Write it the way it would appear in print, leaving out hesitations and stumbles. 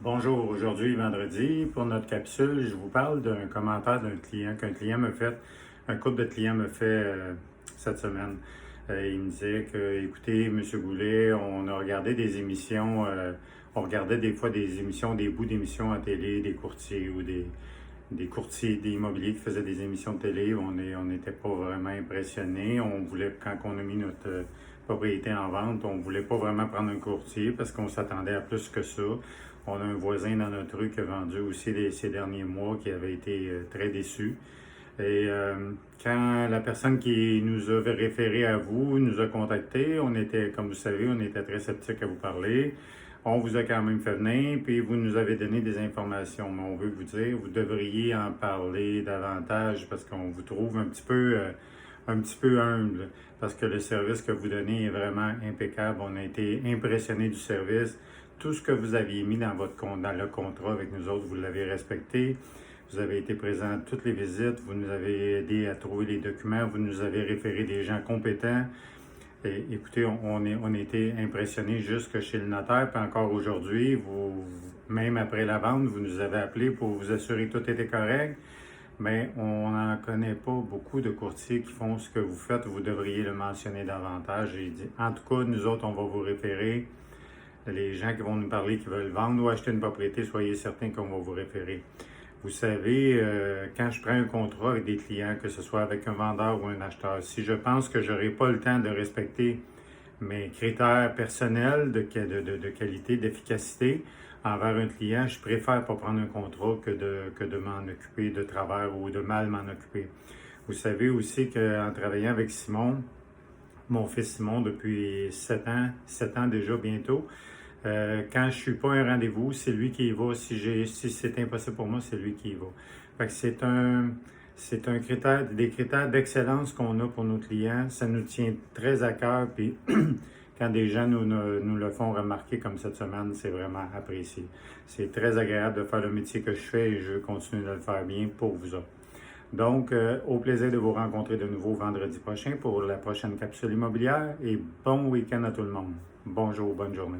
Bonjour, aujourd'hui vendredi, pour notre capsule, je vous parle d'un commentaire qu'un client me fait, un couple de clients me fait cette semaine. Il me disait que, écoutez, M. Goulet, on a regardé des émissions, on regardait des fois des émissions, des bouts d'émissions à télé, des courtiers ou des courtiers d'immobilier qui faisaient des émissions de télé. On n'était pas vraiment impressionnés. On voulait, quand on a mis notre propriété en vente, on voulait pas vraiment prendre un courtier parce qu'on s'attendait à plus que ça. On a un voisin dans notre rue qui a vendu aussi ces derniers mois qui avait été très déçu. Et quand la personne qui nous a référé à vous nous a contacté, on était, comme vous savez, on était très sceptiques à vous parler. On vous a quand même fait venir, puis vous nous avez donné des informations. Mais on veut vous dire, vous devriez en parler davantage parce qu'on vous trouve un petit peu humble, parce que le service que vous donnez est vraiment impeccable. On a été impressionnés du service. Tout ce que vous aviez mis dans le contrat avec nous autres, vous l'avez respecté. Vous avez été présent à toutes les visites, vous nous avez aidé à trouver les documents, vous nous avez référé des gens compétents. Et, écoutez, on a été impressionnés jusque chez le notaire, puis encore aujourd'hui, même après la vente, vous nous avez appelé pour vous assurer que tout était correct. Mais on n'en connaît pas beaucoup de courtiers qui font ce que vous faites. Vous devriez le mentionner davantage. J'ai dit, en tout cas, nous autres, on va vous référer. Les gens qui vont nous parler, qui veulent vendre ou acheter une propriété, soyez certains qu'on va vous référer. Vous savez, quand je prends un contrat avec des clients, que ce soit avec un vendeur ou un acheteur, si je pense que je n'aurai pas le temps de respecter mes critères personnels de qualité, d'efficacité envers un client, je préfère pas prendre un contrat que de m'en occuper de travers ou de mal m'en occuper. Vous savez aussi qu'en travaillant avec Simon, mon fils Simon, depuis 7 ans déjà bientôt, quand je suis pas à un rendez-vous, c'est lui qui y va. Si c'est impossible pour moi, c'est lui qui y va. Fait que c'est un critère, des critères d'excellence qu'on a pour nos clients. Ça nous tient très à cœur. Puis quand des gens nous le font remarquer comme cette semaine, c'est vraiment apprécié. C'est très agréable de faire le métier que je fais et je veux continuer de le faire bien pour vous autres. Donc, au plaisir de vous rencontrer de nouveau vendredi prochain pour la prochaine capsule immobilière et bon week-end à tout le monde. Bonjour, bonne journée.